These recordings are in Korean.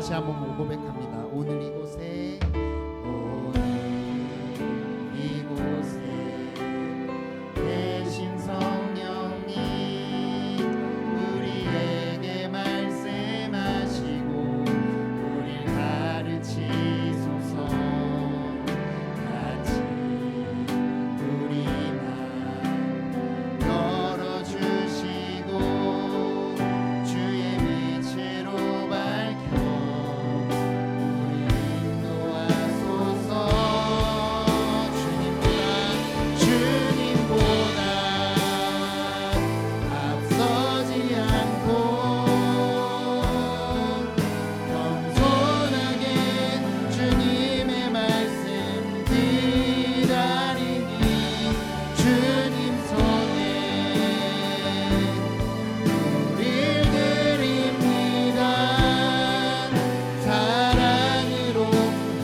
다시 한번 고백합니다. 오늘 이곳에 계신 성령님 우리에게 말씀하시고 우릴 가르치소서. 같이 우리 맘 열어주시고 주의 빛으로 밝혀 우리 인도하소서. 주님보다 앞서지 않고 겸손하게 주님의 말씀 기다리니 주님 손에 우릴 드립니다. 사랑으로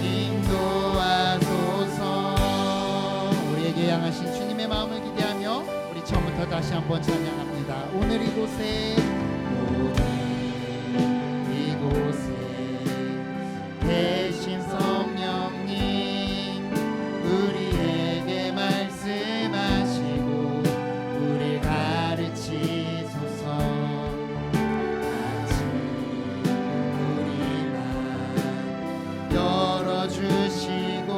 인도하소서. 우리에게 향하신 주님의 마음을 기대하며 우리 처음부터 다시 한번 찬양합니다. 오늘 이곳에 계신 성령님 우리에게 말씀하시고 우릴 가르치소서. 같이 우리 맘 열어주시고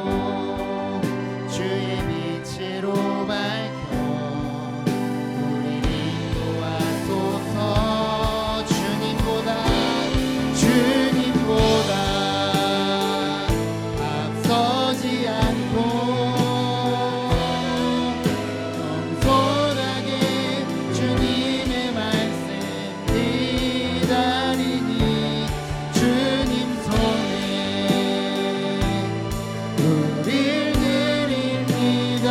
주의 빛으로 밝혀 우리 인도하소서. 주님보다 앞서지 않고 겸손하게 주님의 말씀 기다리니 주님 손에 우릴 드립니다.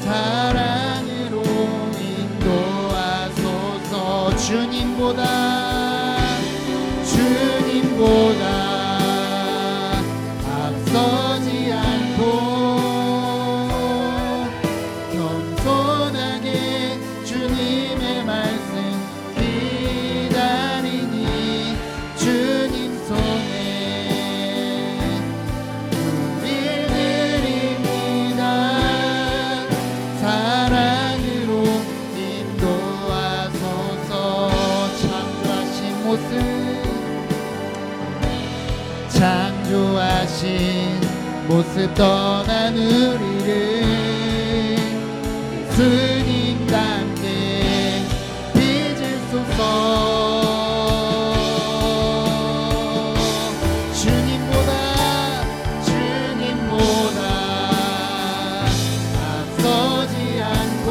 사랑으로 인도하소서. 주님보다 앞서지 않고 겸손하게 주님의 말씀 기다리니 주님 손에 우릴 드립니다. 사랑으로 인도하소서. 창조하신 모습 떠난 우리를 주님과 함께 빚으소서. 주님보다 앞서지 않고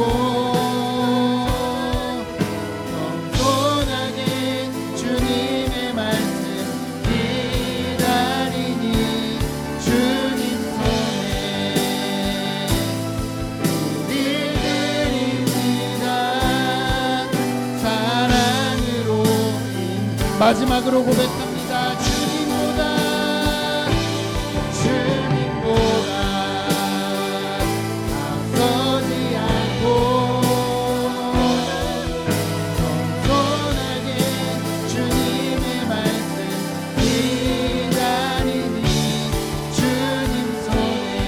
겸손하게 주님의 말씀 기다리니 주님 손에 우릴 드립니다. 사랑으로 마지막으로 고백합니다. 주님보다 앞서지 않고 겸손하게 주님의 말씀 기다리니 주님 손에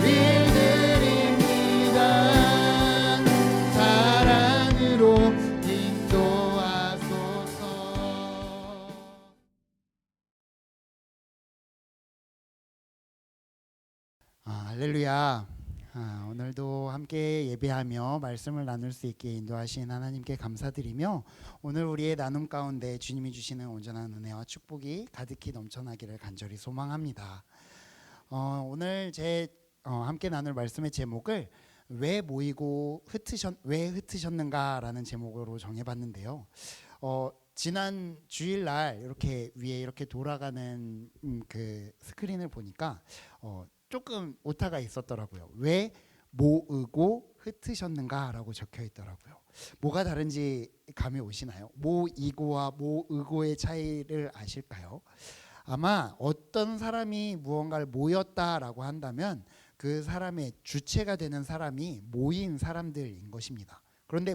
우릴 드립니다. 사랑으로 인도하소서. 할렐루야. 오늘도 함께 예배하며 말씀을 나눌 수 있게 인도하신 하나님께 감사드리며 오늘 우리의 나눔 가운데 주님이 주시는 온전한 은혜와 축복이 가득히 넘쳐나기를 간절히 소망합니다. 오늘 함께 나눌 말씀의 제목을 왜 흩으셨는가라는 제목으로 정해봤는데요. 지난 주일날 이렇게 위에 이렇게 돌아가는 그 스크린을 보니까 조금 오타가 있었더라고요. 왜 모으고 흩으셨는가라고 적혀 있더라고요. 뭐가 다른지 감이 오시나요? 모이고와 모으고의 차이를 아실까요? 아마 어떤 사람이 무언가를 모였다라고 한다면 그 사람의 주체가 되는 사람이 모인 사람들인 것입니다. 그런데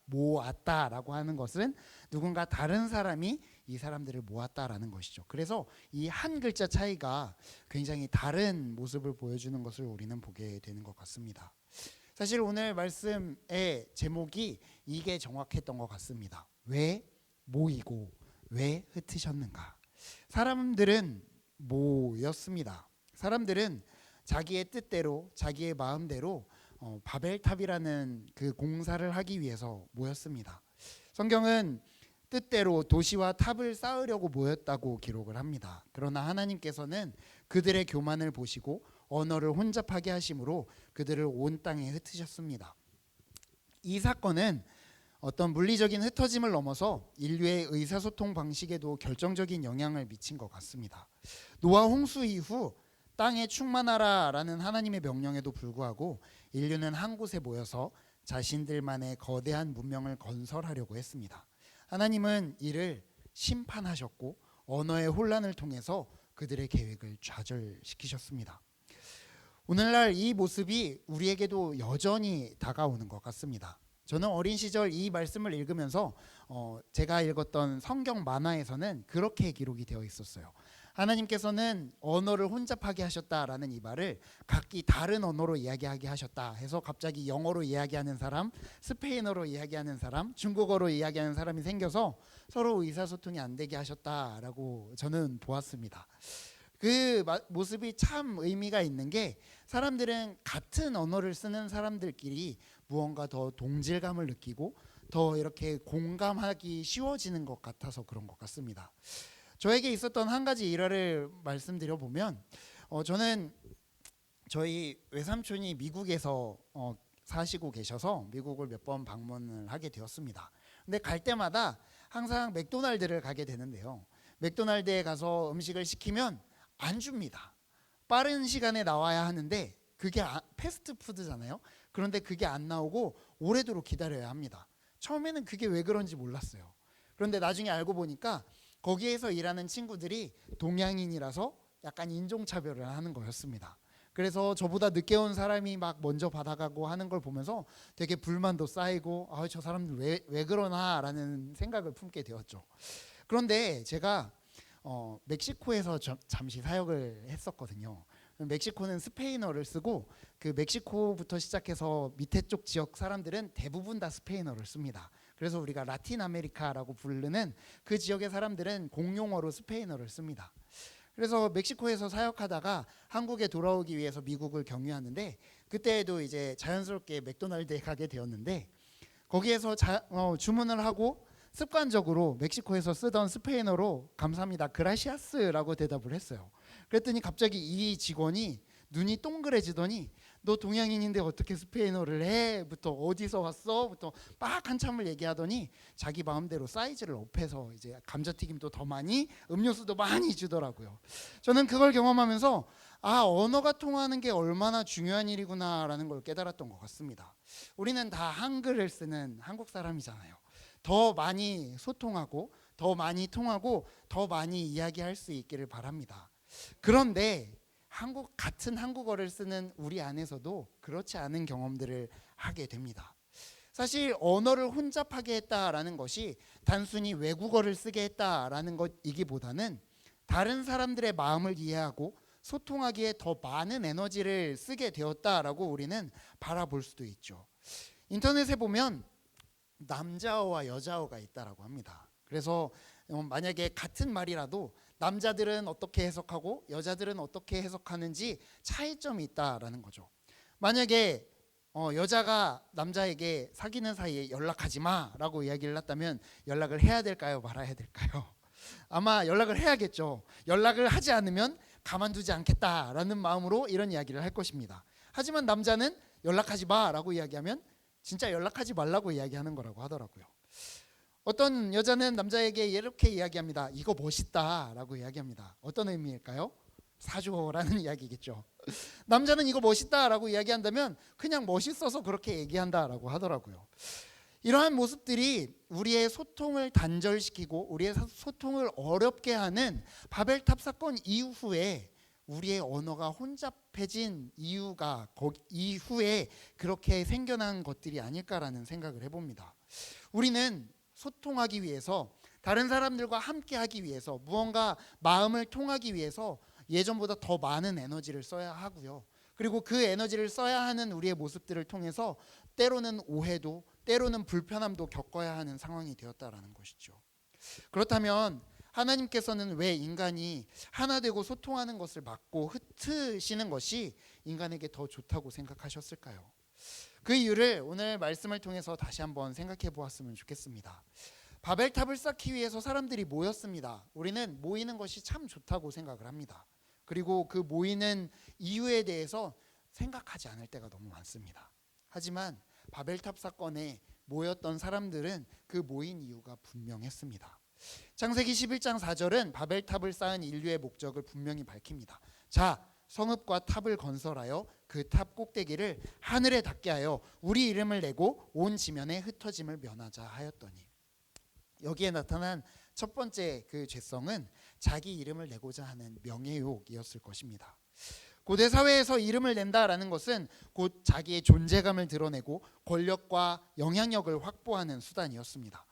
모았다라고 하는 것은 누군가 다른 사람이 이 사람들을 모았다라는 것이죠. 그래서 이 한 글자 차이가 굉장히 다른 모습을 보여주는 것을 우리는 보게 되는 것 같습니다. 사실 오늘 말씀의 제목이 이게 정확했던 것 같습니다. 왜 모이고 왜 흩으셨는가? 사람들은 모였습니다. 사람들은 자기의 뜻대로 자기의 마음대로 바벨탑이라는 그 공사를 하기 위해서 모였습니다. 성경은 뜻대로 도시와 탑을 쌓으려고 모였다고 기록을 합니다. 그러나 하나님께서는 그들의 교만을 보시고 언어를 혼잡하게 하심으로 그들을 온 땅에 흩으셨습니다. 이 사건은 어떤 물리적인 흩어짐을 넘어서 인류의 의사소통 방식에도 결정적인 영향을 미친 것 같습니다. 노아 홍수 이후 땅에 충만하라라는 하나님의 명령에도 불구하고 인류는 한 곳에 모여서 자신들만의 거대한 문명을 건설하려고 했습니다. 하나님은 이를 심판하셨고 언어의 혼란을 통해서 그들의 계획을 좌절시키셨습니다. 오늘날 이 모습이 우리에게도 여전히 다가오는 것 같습니다. 저는 어린 시절 이 말씀을 읽으면서 제가 읽었던 성경 만화에서는 그렇게 기록이 되어 있었어요. 하나님께서는 언어를 혼잡하게 하셨다라는 이 말을 각기 다른 언어로 이야기하게 하셨다 해서 갑자기 영어로 이야기하는 사람, 스페인어로 이야기하는 사람, 중국어로 이야기하는 사람이 생겨서 서로 의사소통이 안 되게 하셨다라고 저는 보았습니다. 그 모습이 참 의미가 있는 게 사람들은 같은 언어를 쓰는 사람들끼리 무언가 더 동질감을 느끼고 더 이렇게 공감하기 쉬워지는 것 같아서 그런 것 같습니다. 저에게 있었던 한 가지 일화를 말씀드려 보면 저는 저희 외삼촌이 미국에서 사시고 계셔서 미국을 몇 번 방문을 하게 되었습니다. 근데 갈 때마다 항상 맥도날드를 가게 되는데요. 맥도날드에 가서 음식을 시키면 안 줍니다. 빠른 시간에 나와야 하는데 그게 패스트푸드잖아요. 그런데 그게 안 나오고 오래도록 기다려야 합니다. 처음에는 그게 왜 그런지 몰랐어요. 그런데 나중에 알고 보니까 거기에서 일하는 친구들이 동양인이라서 약간 인종차별을 하는 거였습니다. 그래서 저보다 늦게 온 사람이 막 먼저 받아가고 하는 걸 보면서 되게 불만도 쌓이고 저 사람들 왜 그러나라는 생각을 품게 되었죠. 그런데 제가 멕시코에서 잠시 사역을 했었거든요. 멕시코는 스페인어를 쓰고 그 멕시코부터 시작해서 밑에 쪽 지역 사람들은 대부분 다 스페인어를 씁니다. 그래서 우리가 라틴 아메리카라고 부르는 그 지역의 사람들은 공용어로 스페인어를 씁니다. 그래서 멕시코에서 사역하다가 한국에 돌아오기 위해서 미국을 경유하는데 그때에도 이제 자연스럽게 맥도날드에 가게 되었는데 거기에서 주문을 하고 습관적으로 멕시코에서 쓰던 스페인어로 감사합니다 그라시아스라고 대답을 했어요. 그랬더니 갑자기 이 직원이 눈이 동그래지더니 너 동양인인데 어떻게 스페인어를 해? 부터 어디서 왔어? 부터 막 한참을 얘기하더니 자기 마음대로 사이즈를 업해서 이제 감자튀김도 더 많이 음료수도 많이 주더라고요. 저는 그걸 경험하면서 언어가 통하는 게 얼마나 중요한 일이구나라는 걸 깨달았던 것 같습니다. 우리는 다 한글을 쓰는 한국 사람이잖아요. 더 많이 소통하고 더 많이 통하고 더 많이 이야기할 수 있기를 바랍니다. 그런데 같은 한국어를 쓰는 우리 안에서도 그렇지 않은 경험들을 하게 됩니다. 사실 언어를 혼잡하게 했다라는 것이 단순히 외국어를 쓰게 했다라는 것이기보다는 다른 사람들의 마음을 이해하고 소통하기에 더 많은 에너지를 쓰게 되었다라고 우리는 바라볼 수도 있죠. 인터넷에 보면 남자어와 여자어가 있다라고 합니다. 그래서 만약에 같은 말이라도 남자들은 어떻게 해석하고 여자들은 어떻게 해석하는지 차이점이 있다라는 거죠. 만약에 여자가 남자에게 사귀는 사이에 연락하지 마라고 이야기를 했다면 연락을 해야 될까요? 말아야 될까요? 아마 연락을 해야겠죠. 연락을 하지 않으면 가만두지 않겠다라는 마음으로 이런 이야기를 할 것입니다. 하지만 남자는 연락하지 마라고 이야기하면 진짜 연락하지 말라고 이야기하는 거라고 하더라고요. 어떤 여자는 남자에게 이렇게 이야기합니다. 이거 멋있다라고 이야기합니다. 어떤 의미일까요? 사줘라는 이야기겠죠. 남자는 이거 멋있다라고 이야기한다면 그냥 멋있어서 그렇게 얘기한다라고 하더라고요. 이러한 모습들이 우리의 소통을 단절시키고 우리의 소통을 어렵게 하는 바벨탑 사건 이후에 우리의 언어가 혼잡해진 이유가 이후에 그렇게 생겨난 것들이 아닐까라는 생각을 해봅니다. 우리는 소통하기 위해서, 다른 사람들과 함께 하기 위해서, 무언가 마음을 통하기 위해서 예전보다 더 많은 에너지를 써야 하고요. 그리고 그 에너지를 써야 하는 우리의 모습들을 통해서 때로는 오해도, 때로는 불편함도 겪어야 하는 상황이 되었다라는 것이죠. 그렇다면 하나님께서는 왜 인간이 하나 되고 소통하는 것을 막고 흩으시는 것이 인간에게 더 좋다고 생각하셨을까요? 그 이유를 오늘 말씀을 통해서 다시 한번 생각해 보았으면 좋겠습니다. 바벨탑을 쌓기 위해서 사람들이 모였습니다. 우리는 모이는 것이 참 좋다고 생각을 합니다. 그리고 그 모이는 이유에 대해서 생각하지 않을 때가 너무 많습니다. 하지만 바벨탑 사건에 모였던 사람들은 그 모인 이유가 분명했습니다. 창세기 11장 4절은 바벨탑을 쌓은 인류의 목적을 분명히 밝힙니다. 자, 성읍과 탑을 건설하여 그 탑 꼭대기를 하늘에 닿게 하여 우리 이름을 내고 온 지면에 흩어짐을 면하자 하였더니, 여기에 나타난 첫 번째 그 죄성은 자기 이름을 내고자 하는 명예욕이었을 것입니다. 고대 사회에서 이름을 낸다라는 것은 곧 자기의 존재감을 드러내고 권력과 영향력을 확보하는 수단이었습니다.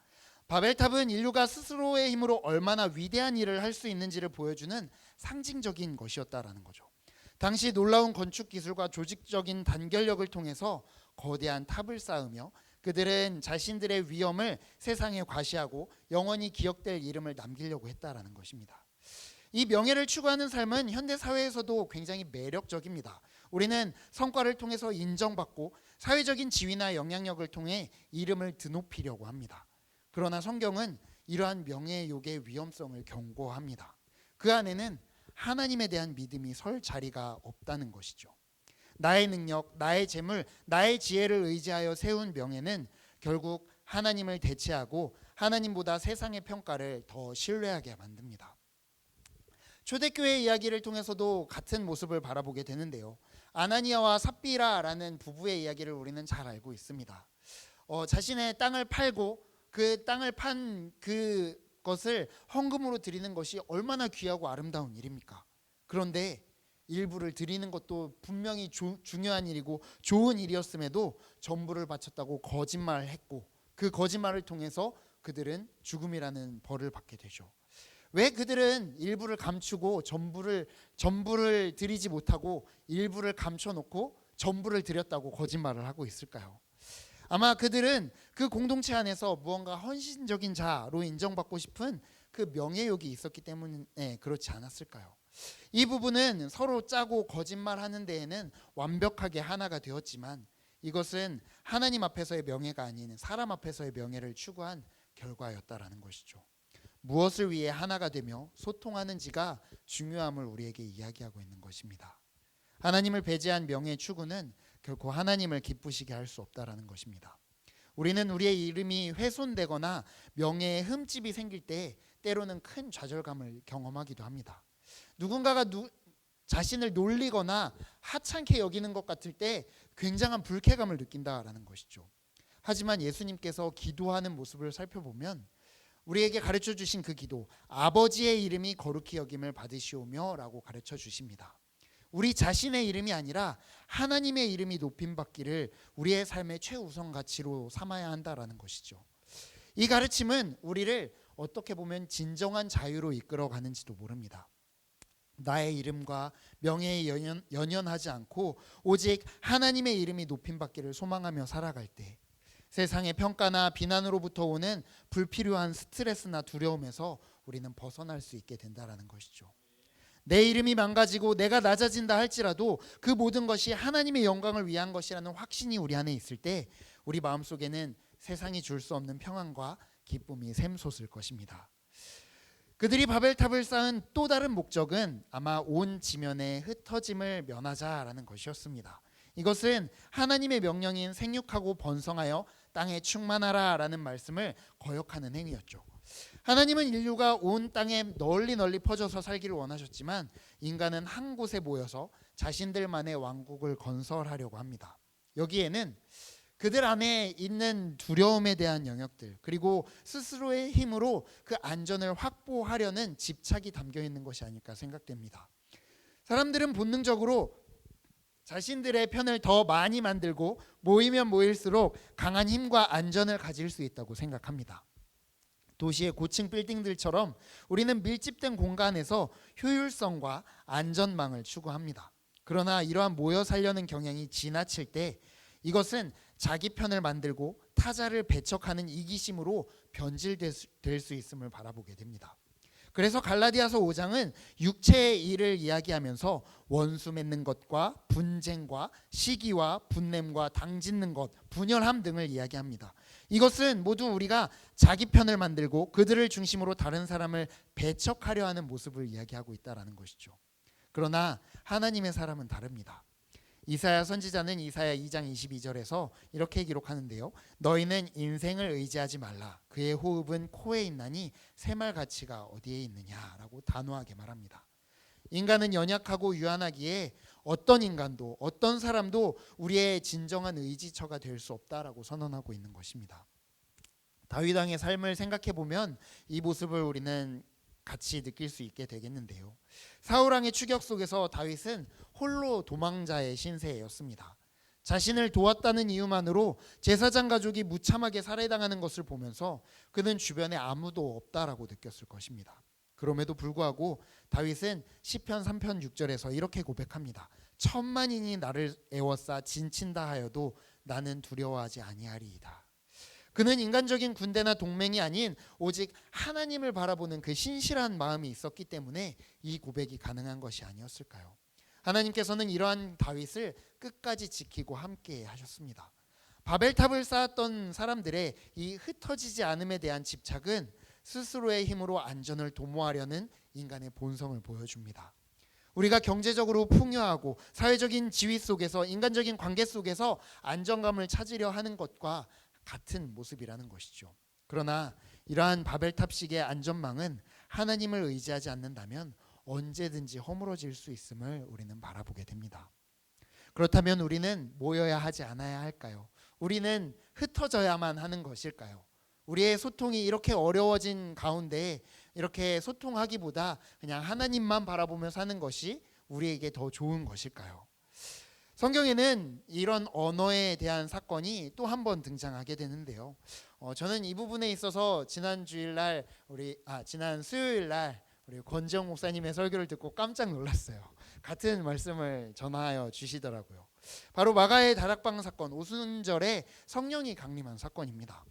바벨탑은 인류가 스스로의 힘으로 얼마나 위대한 일을 할 수 있는지를 보여주는 상징적인 것이었다라는 거죠. 당시 놀라운 건축 기술과 조직적인 단결력을 통해서 거대한 탑을 쌓으며 그들은 자신들의 위엄을 세상에 과시하고 영원히 기억될 이름을 남기려고 했다라는 것입니다. 이 명예를 추구하는 삶은 현대 사회에서도 굉장히 매력적입니다. 우리는 성과를 통해서 인정받고 사회적인 지위나 영향력을 통해 이름을 드높이려고 합니다. 그러나 성경은 이러한 명예욕의 위험성을 경고합니다. 그 안에는 하나님에 대한 믿음이 설 자리가 없다는 것이죠. 나의 능력, 나의 재물, 나의 지혜를 의지하여 세운 명예는 결국 하나님을 대체하고 하나님보다 세상의 평가를 더 신뢰하게 만듭니다. 초대교회 이야기를 통해서도 같은 모습을 바라보게 되는데요. 아나니아와 삽비라라는 부부의 이야기를 우리는 잘 알고 있습니다. 자신의 땅을 팔고 그 땅을 판 그것을 헌금으로 드리는 것이 얼마나 귀하고 아름다운 일입니까? 그런데 일부를 드리는 것도 분명히 중요한 일이고 좋은 일이었음에도 전부를 바쳤다고 거짓말을 했고, 그 거짓말을 통해서 그들은 죽음이라는 벌을 받게 되죠. 왜 그들은 일부를 감추고 전부를 드리지 못하고 일부를 감춰놓고 전부를 드렸다고 거짓말을 하고 있을까요? 아마 그들은 그 공동체 안에서 무언가 헌신적인 자로 인정받고 싶은 그 명예욕이 있었기 때문에 그렇지 않았을까요? 이 부분은 서로 짜고 거짓말하는 데에는 완벽하게 하나가 되었지만 이것은 하나님 앞에서의 명예가 아닌 사람 앞에서의 명예를 추구한 결과였다라는 것이죠. 무엇을 위해 하나가 되며 소통하는지가 중요함을 우리에게 이야기하고 있는 것입니다. 하나님을 배제한 명예 추구는 결코 하나님을 기쁘시게 할 수 없다라는 것입니다. 우리는 우리의 이름이 훼손되거나 명예에 흠집이 생길 때 때로는 큰 좌절감을 경험하기도 합니다. 누군가가 자신을 놀리거나 하찮게 여기는 것 같을 때 굉장한 불쾌감을 느낀다라는 것이죠. 하지만 예수님께서 기도하는 모습을 살펴보면 우리에게 가르쳐 주신 그 기도, 아버지의 이름이 거룩히 여김을 받으시오며 라고 가르쳐 주십니다. 우리 자신의 이름이 아니라 하나님의 이름이 높임받기를 우리의 삶의 최우선 가치로 삼아야 한다라는 것이죠. 이 가르침은 우리를 어떻게 보면 진정한 자유로 이끌어가는지도 모릅니다. 나의 이름과 명예에 연연하지 않고 오직 하나님의 이름이 높임받기를 소망하며 살아갈 때 세상의 평가나 비난으로부터 오는 불필요한 스트레스나 두려움에서 우리는 벗어날 수 있게 된다는 것이죠. 내 이름이 망가지고 내가 낮아진다 할지라도 그 모든 것이 하나님의 영광을 위한 것이라는 확신이 우리 안에 있을 때 우리 마음속에는 세상이 줄 수 없는 평안과 기쁨이 샘솟을 것입니다. 그들이 바벨탑을 쌓은 또 다른 목적은 아마 온 지면에 흩어짐을 면하자라는 것이었습니다. 이것은 하나님의 명령인 생육하고 번성하여 땅에 충만하라라는 말씀을 거역하는 행위였죠. 하나님은 인류가 온 땅에 널리 퍼져서 살기를 원하셨지만 인간은 한 곳에 모여서 자신들만의 왕국을 건설하려고 합니다. 여기에는 그들 안에 있는 두려움에 대한 영역들, 그리고 스스로의 힘으로 그 안전을 확보하려는 집착이 담겨 있는 것이 아닐까 생각됩니다. 사람들은 본능적으로 자신들의 편을 더 많이 만들고 모이면 모일수록 강한 힘과 안전을 가질 수 있다고 생각합니다. 도시의 고층 빌딩들처럼 우리는 밀집된 공간에서 효율성과 안전망을 추구합니다. 그러나 이러한 모여 살려는 경향이 지나칠 때 이것은 자기 편을 만들고 타자를 배척하는 이기심으로 변질될 수 있음을 바라보게 됩니다. 그래서 갈라디아서 5장은 육체의 일을 이야기하면서 원수 맺는 것과 분쟁과 시기와 분냄과 당짓는 것, 분열함 등을 이야기합니다. 이것은 모두 우리가 자기 편을 만들고 그들을 중심으로 다른 사람을 배척하려 하는 모습을 이야기하고 있다는 것이죠. 그러나 하나님의 사람은 다릅니다. 이사야 선지자는 이사야 2장 22절에서 이렇게 기록하는데요. 너희는 인생을 의지하지 말라. 그의 호흡은 코에 있나니 새말 가치가 어디에 있느냐라고 단호하게 말합니다. 인간은 연약하고 유한하기에 어떤 인간도 어떤 사람도 우리의 진정한 의지처가 될 수 없다라고 선언하고 있는 것입니다. 다윗 왕의 삶을 생각해 보면 이 모습을 우리는 같이 느낄 수 있게 되겠는데요. 사울 왕의 추격 속에서 다윗은 홀로 도망자의 신세였습니다. 자신을 도왔다는 이유만으로 제사장 가족이 무참하게 살해당하는 것을 보면서 그는 주변에 아무도 없다라고 느꼈을 것입니다. 그럼에도 불구하고 다윗은 시편 3편 6절에서 이렇게 고백합니다. 천만인이 나를 애워싸 진친다 하여도 나는 두려워하지 아니하리이다. 그는 인간적인 군대나 동맹이 아닌 오직 하나님을 바라보는 그 신실한 마음이 있었기 때문에 이 고백이 가능한 것이 아니었을까요? 하나님께서는 이러한 다윗을 끝까지 지키고 함께 하셨습니다. 바벨탑을 쌓았던 사람들의 이 흩어지지 않음에 대한 집착은 스스로의 힘으로 안전을 도모하려는 인간의 본성을 보여줍니다. 우리가 경제적으로 풍요하고 사회적인 지위 속에서 인간적인 관계 속에서 안정감을 찾으려 하는 것과 같은 모습이라는 것이죠. 그러나 이러한 바벨탑식의 안전망은 하나님을 의지하지 않는다면 언제든지 허물어질 수 있음을 우리는 바라보게 됩니다. 그렇다면 우리는 모여야 하지 않아야 할까요? 우리는 흩어져야만 하는 것일까요? 우리의 소통이 이렇게 어려워진 가운데 이렇게 소통하기보다 그냥 하나님만 바라보며 사는 것이 우리에게 더 좋은 것일까요? 성경에는 이런 언어에 대한 사건이 또 한 번 등장하게 되는데요. 저는 이 부분에 있어서 지난 수요일 날 우리 권지영 목사님의 설교를 듣고 깜짝 놀랐어요. 같은 말씀을 전하여 주시더라고요. 바로 마가의 다락방 사건, 오순절에 성령이 강림한 사건입니다.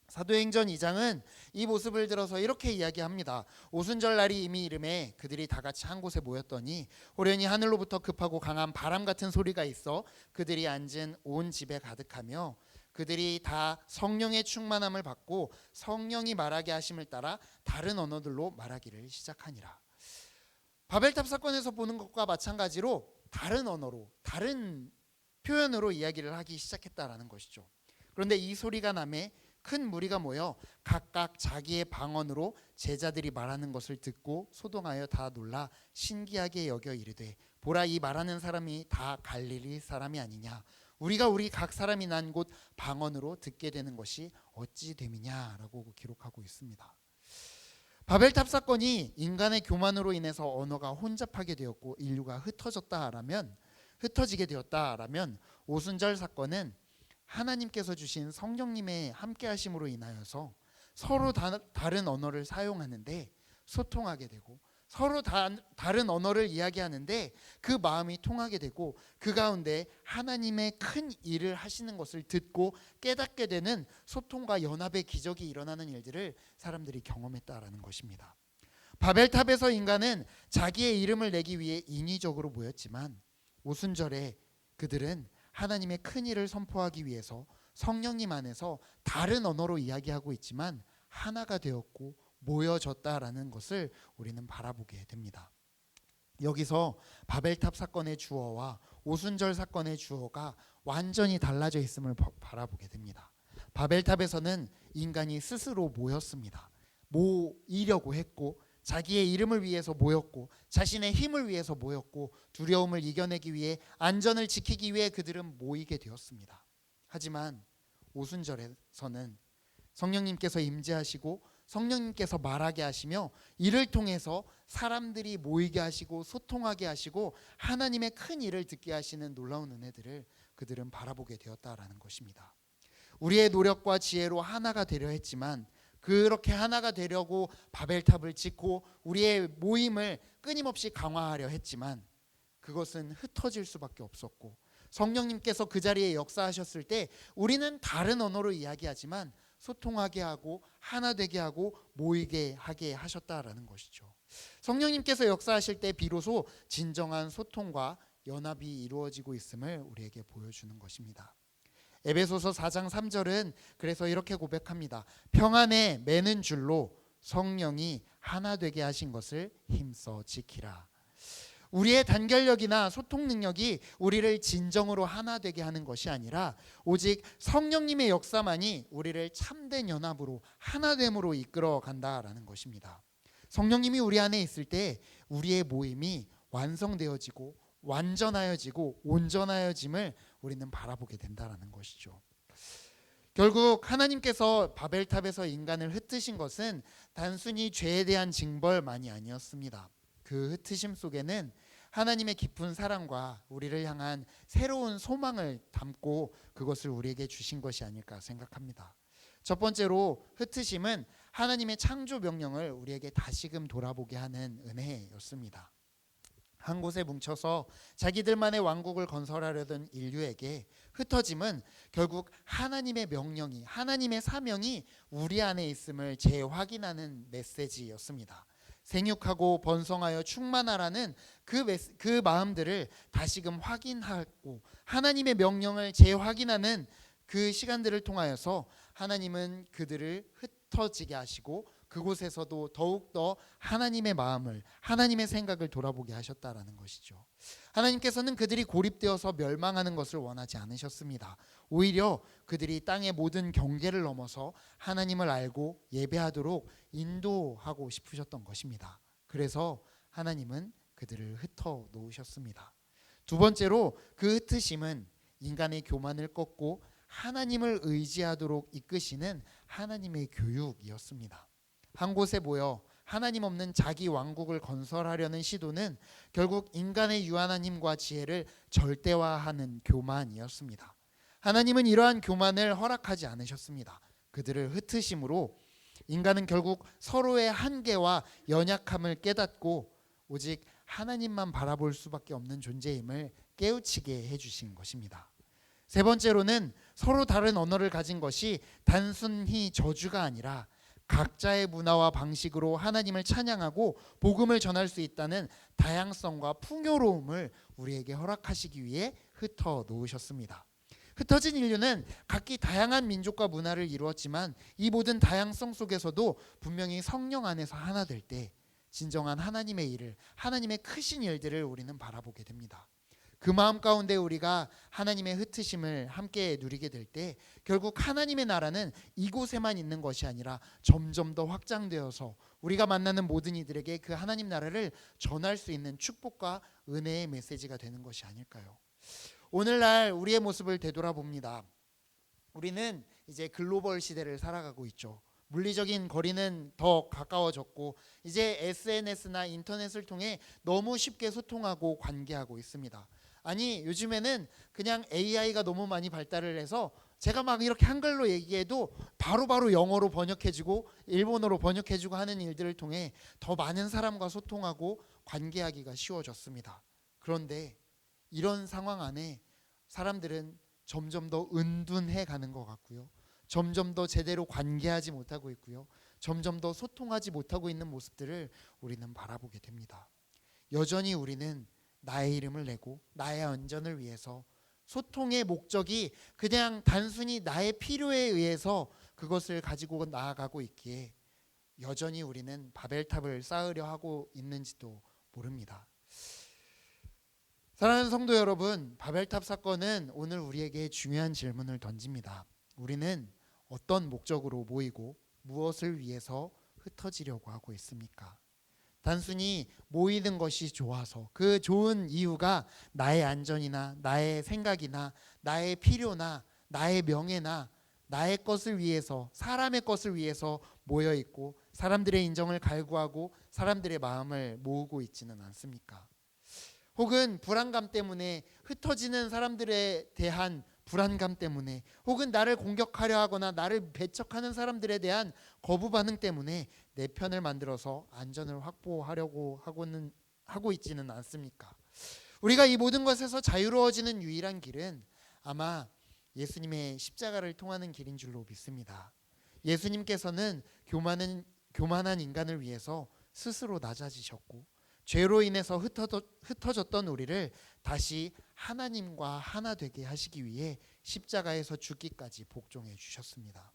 사도행전 2장은 이 모습을 들어서 이렇게 이야기합니다. 오순절 날이 이미 이름에 그들이 다 같이 한 곳에 모였더니 호련히 하늘로부터 급하고 강한 바람 같은 소리가 있어 그들이 앉은 온 집에 가득하며 그들이 다 성령의 충만함을 받고 성령이 말하게 하심을 따라 다른 언어들로 말하기를 시작하니라. 바벨탑 사건에서 보는 것과 마찬가지로 다른 언어로 다른 표현으로 이야기를 하기 시작했다라는 것이죠. 그런데 이 소리가 남에 큰 무리가 모여 각각 자기의 방언으로 제자들이 말하는 것을 듣고 소동하여 다 놀라 신기하게 여겨 이르되 보라 이 말하는 사람이 다 갈릴리 사람이 아니냐 우리가 우리 각 사람이 난 곳 방언으로 듣게 되는 것이 어찌 됨이냐라고 기록하고 있습니다. 바벨탑 사건이 인간의 교만으로 인해서 언어가 혼잡하게 되었고 인류가 흩어지게 되었다라면 오순절 사건은 하나님께서 주신 성령님의 함께 하심으로 인하여서 서로 다른 언어를 사용하는데 소통하게 되고 서로 다른 언어를 이야기하는데 그 마음이 통하게 되고 그 가운데 하나님의 큰 일을 하시는 것을 듣고 깨닫게 되는 소통과 연합의 기적이 일어나는 일들을 사람들이 경험했다라는 것입니다. 바벨탑에서 인간은 자기의 이름을 내기 위해 인위적으로 모였지만 오순절에 그들은 하나님의 큰 일을 선포하기 위해서 성령님 안에서 다른 언어로 이야기하고 있지만 하나가 되었고 모여졌다라는 것을 우리는 바라보게 됩니다. 여기서 바벨탑 사건의 주어와 오순절 사건의 주어가 완전히 달라져 있음을 바라보게 됩니다. 바벨탑에서는 인간이 스스로 모였습니다. 모이려고 했고 자기의 이름을 위해서 모였고 자신의 힘을 위해서 모였고 두려움을 이겨내기 위해 안전을 지키기 위해 그들은 모이게 되었습니다. 하지만 오순절에서는 성령님께서 임재하시고 성령님께서 말하게 하시며 이를 통해서 사람들이 모이게 하시고 소통하게 하시고 하나님의 큰 일을 듣게 하시는 놀라운 은혜들을 그들은 바라보게 되었다라는 것입니다. 우리의 노력과 지혜로 하나가 되려 했지만 그렇게 하나가 되려고 바벨탑을 짓고 우리의 모임을 끊임없이 강화하려 했지만 그것은 흩어질 수밖에 없었고, 성령님께서 그 자리에 역사하셨을 때 우리는 다른 언어로 이야기하지만 소통하게 하고 하나 되게 하고 모이게 하게 하셨다라는 것이죠. 성령님께서 역사하실 때 비로소 진정한 소통과 연합이 이루어지고 있음을 우리에게 보여주는 것입니다. 에베소서 4장 3절은 그래서 이렇게 고백합니다. 평안에 매는 줄로 성령이 하나 되게 하신 것을 힘써 지키라. 우리의 단결력이나 소통 능력이 우리를 진정으로 하나 되게 하는 것이 아니라 오직 성령님의 역사만이 우리를 참된 연합으로 하나됨으로 이끌어 간다라는 것입니다. 성령님이 우리 안에 있을 때 우리의 모임이 완성되어지고 완전하여지고 온전하여짐을 우리는 바라보게 된다라는 것이죠. 결국 하나님께서 바벨탑에서 인간을 흩으신 것은 단순히 죄에 대한 징벌만이 아니었습니다. 그 흩으심 속에는 하나님의 깊은 사랑과 우리를 향한 새로운 소망을 담고 그것을 우리에게 주신 것이 아닐까 생각합니다. 첫 번째로 흩으심은 하나님의 창조 명령을 우리에게 다시금 돌아보게 하는 은혜였습니다. 한 곳에 뭉쳐서 자기들만의 왕국을 건설하려던 인류에게 흩어짐은 결국 하나님의 명령이, 하나님의 사명이 우리 안에 있음을 재확인하는 메시지였습니다. 생육하고 번성하여 충만하라는 그 마음들을 다시금 확인하고 하나님의 명령을 재확인하는 그 시간들을 통하여서 하나님은 그들을 흩어지게 하시고 그곳에서도 더욱더 하나님의 마음을, 하나님의 생각을 돌아보게 하셨다라는 것이죠. 하나님께서는 그들이 고립되어서 멸망하는 것을 원하지 않으셨습니다. 오히려 그들이 땅의 모든 경계를 넘어서 하나님을 알고 예배하도록 인도하고 싶으셨던 것입니다. 그래서 하나님은 그들을 흩어 놓으셨습니다. 두 번째로 그 흩으심은 인간의 교만을 꺾고 하나님을 의지하도록 이끄시는 하나님의 교육이었습니다. 한 곳에 모여 하나님 없는 자기 왕국을 건설하려는 시도는 결국 인간의 유한한 힘과 지혜를 절대화하는 교만이었습니다. 하나님은 이러한 교만을 허락하지 않으셨습니다. 그들을 흩으심으로 인간은 결국 서로의 한계와 연약함을 깨닫고 오직 하나님만 바라볼 수밖에 없는 존재임을 깨우치게 해주신 것입니다. 세 번째로는 서로 다른 언어를 가진 것이 단순히 저주가 아니라 각자의 문화와 방식으로 하나님을 찬양하고 복음을 전할 수 있다는 다양성과 풍요로움을 우리에게 허락하시기 위해 흩어 놓으셨습니다. 흩어진 인류는 각기 다양한 민족과 문화를 이루었지만 이 모든 다양성 속에서도 분명히 성령 안에서 하나 될 때 진정한 하나님의 일을, 하나님의 크신 일들을 우리는 바라보게 됩니다. 그 마음 가운데 우리가 하나님의 흩으심을 함께 누리게 될 때 결국 하나님의 나라는 이곳에만 있는 것이 아니라 점점 더 확장되어서 우리가 만나는 모든 이들에게 그 하나님 나라를 전할 수 있는 축복과 은혜의 메시지가 되는 것이 아닐까요? 오늘날 우리의 모습을 되돌아봅니다. 우리는 이제 글로벌 시대를 살아가고 있죠. 물리적인 거리는 더 가까워졌고 이제 SNS나 인터넷을 통해 너무 쉽게 소통하고 관계하고 있습니다. 아니 요즘에는 그냥 AI가 너무 많이 발달을 해서 제가 막 이렇게 한글로 얘기해도 바로바로 영어로 번역해주고 일본어로 번역해주고 하는 일들을 통해 더 많은 사람과 소통하고 관계하기가 쉬워졌습니다. 그런데 이런 상황 안에 사람들은 점점 더 은둔해 가는 것 같고요. 점점 더 제대로 관계하지 못하고 있고요. 점점 더 소통하지 못하고 있는 모습들을 우리는 바라보게 됩니다. 여전히 우리는 나의 이름을 내고 나의 안전을 위해서 소통의 목적이 그냥 단순히 나의 필요에 의해서 그것을 가지고 나아가고 있기에 여전히 우리는 바벨탑을 쌓으려 하고 있는지도 모릅니다. 사랑하는 성도 여러분, 바벨탑 사건은 오늘 우리에게 중요한 질문을 던집니다. 우리는 어떤 목적으로 모이고 무엇을 위해서 흩어지려고 하고 있습니까? 단순히 모이는 것이 좋아서 그 좋은 이유가 나의 안전이나 나의 생각이나 나의 필요나 나의 명예나 나의 것을 위해서 사람의 것을 위해서 모여 있고 사람들의 인정을 갈구하고 사람들의 마음을 모으고 있지는 않습니까? 혹은 불안감 때문에 흩어지는 사람들에 대한 불안감 때문에, 혹은 나를 공격하려 하거나 나를 배척하는 사람들에 대한 거부 반응 때문에 내 편을 만들어서 안전을 확보하려고 하고 있지는 않습니까? 우리가 이 모든 것에서 자유로워지는 유일한 길은 아마 예수님의 십자가를 통하는 길인 줄로 믿습니다. 예수님께서는 교만한 인간을 위해서 스스로 낮아지셨고, 죄로 인해서 흩어졌던 우리를 다시 하나님과 하나 되게 하시기 위해 십자가에서 죽기까지 복종해 주셨습니다.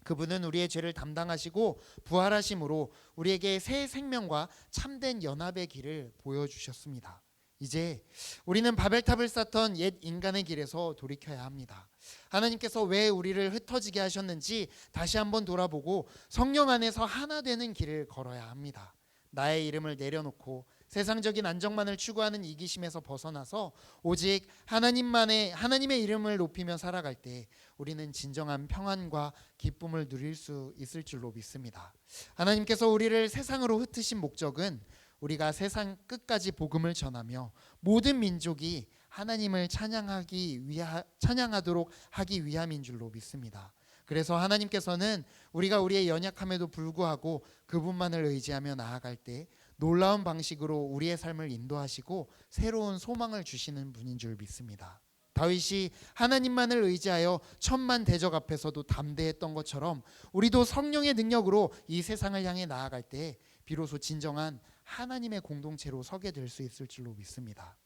그분은 우리의 죄를 담당하시고 부활하심으로 우리에게 새 생명과 참된 연합의 길을 보여주셨습니다. 이제 우리는 바벨탑을 쌓던 옛 인간의 길에서 돌이켜야 합니다. 하나님께서 왜 우리를 흩어지게 하셨는지 다시 한번 돌아보고 성령 안에서 하나 되는 길을 걸어야 합니다. 나의 이름을 내려놓고 세상적인 안정만을 추구하는 이기심에서 벗어나서 오직 하나님의 이름을 높이며 살아갈 때 우리는 진정한 평안과 기쁨을 누릴 수 있을 줄로 믿습니다. 하나님께서 우리를 세상으로 흩으신 목적은 우리가 세상 끝까지 복음을 전하며 모든 민족이 하나님을 찬양하도록 하기 위함인 줄로 믿습니다. 그래서 하나님께서는 우리가 우리의 연약함에도 불구하고 그분만을 의지하며 나아갈 때 놀라운 방식으로 우리의 삶을 인도하시고 새로운 소망을 주시는 분인 줄 믿습니다. 다윗이 하나님만을 의지하여 천만 대적 앞에서도 담대했던 것처럼 우리도 성령의 능력으로 이 세상을 향해 나아갈 때 비로소 진정한 하나님의 공동체로 서게 될 수 있을 줄로 믿습니다.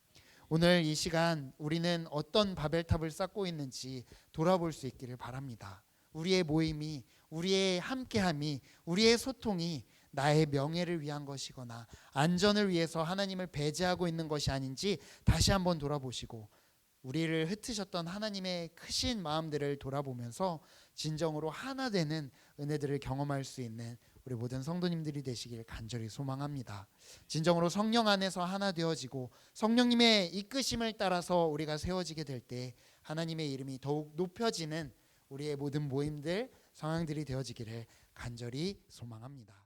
오늘 이 시간 우리는 어떤 바벨탑을 쌓고 있는지 돌아볼 수 있기를 바랍니다. 우리의 모임이, 우리의 함께함이, 우리의 소통이 나의 명예를 위한 것이거나 안전을 위해서 하나님을 배제하고 있는 것이 아닌지 다시 한번 돌아보시고 우리를 흩으셨던 하나님의 크신 마음들을 돌아보면서 진정으로 하나 되는 은혜들을 경험할 수 있는 우리 모든 성도님들이 되시길 간절히 소망합니다. 진정으로 성령 안에서 하나 되어지고 성령님의 이끄심을 따라서 우리가 세워지게 될 때 하나님의 이름이 더욱 높여지는 우리의 모든 모임들, 상황들이 되어지기를 간절히 소망합니다.